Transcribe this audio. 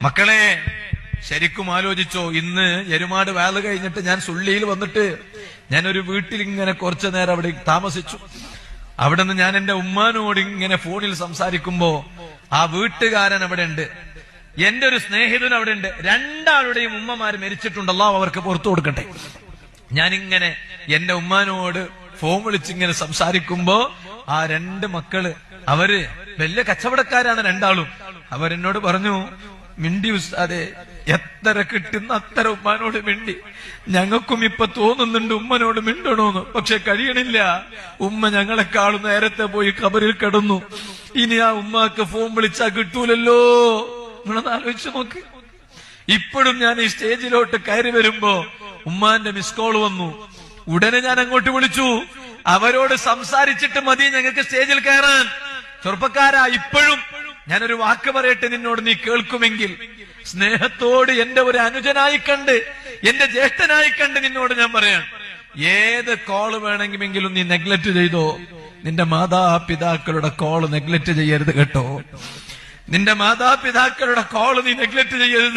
മക്കളെ ശരിക്കും ആലോചിച്ചോ. ഇന്ന് എരുമാട് വേല കഴിഞ്ഞിട്ട് ഞാൻ സുള്ളിയിൽ വന്നിട്ട് ഞാനൊരു വീട്ടിൽ ഇങ്ങനെ കുറച്ചു നേരം അവിടെ താമസിച്ചു. അവിടെ നിന്ന് ഞാൻ എന്റെ ഉമ്മാനോട് ഇങ്ങനെ ഫോണിൽ സംസാരിക്കുമ്പോ ആ വീട്ടുകാരൻ അവിടെ ഉണ്ട്, എന്റെ ഒരു സ്നേഹിതൻ അവിടെ ഉണ്ട്. രണ്ടാളുടെയും ഉമ്മമാര് മരിച്ചിട്ടുണ്ടല്ലോ, അവർക്ക് പുറത്തു കൊടുക്കട്ടെ. ഞാനിങ്ങനെ എന്റെ ഉമ്മാനോട് ഫോൺ വിളിച്ചിങ്ങനെ സംസാരിക്കുമ്പോ ആ രണ്ട് മക്കള്, അവര് വലിയ കച്ചവടക്കാരാണ് രണ്ടാളും. അവരെന്നോട് പറഞ്ഞു, മിണ്ടി ഉസ്താദേ, എത്ര കിട്ടുന്ന അത്ര ഉമ്മാനോട് മിണ്ടി. ഞങ്ങൾക്കും ഇപ്പൊ തോന്നുന്നുണ്ട് ഉമ്മനോട് മിണ്ടണോന്ന്, പക്ഷെ കഴിയണില്ല. ഉമ്മ ഞങ്ങളെക്കാളും നേരത്തെ പോയി ഖബറിൽ കിടന്നു. ഇനി ആ ഉമ്മാക്ക് ഫോൺ വിളിച്ചാ കിട്ടൂലല്ലോ. നിങ്ങളൊന്ന് ആലോചിച്ചു നോക്ക്. ഇപ്പോഴും ഞാൻ ഈ സ്റ്റേജിലോട്ട് കയറി വരുമ്പോ ഉമ്മാന്റെ മിസ് കോൾ വന്നു. ഉടനെ ഞാൻ അങ്ങോട്ട് വിളിച്ചു. അവരോട് സംസാരിച്ചിട്ട് മതി ഞങ്ങൾക്ക് സ്റ്റേജിൽ കയറാൻ. ചെറുപ്പക്കാരാ, ഇപ്പോഴും ഞാനൊരു വാക്ക് പറയട്ടെ നിന്നോട്, നീ കേൾക്കുമെങ്കിൽ. സ്നേഹത്തോട് എന്റെ ഒരു അനുജനായി കണ്ട്, എന്റെ ജ്യേഷ്ഠനായി കണ്ട് നിന്നോട് ഞാൻ പറയാം, ഏത് കോള് വേണമെങ്കിലും നീ നെഗ്ലക്ട് ചെയ്തോ. നിന്റെ മാതാപിതാക്കളുടെ കോള് നെഗ്ലക്ട് ചെയ്യരുത് കേട്ടോ. നിന്റെ മാതാപിതാക്കളുടെ കോള് നീ നെഗ്ലക്ട് ചെയ്യരുത്.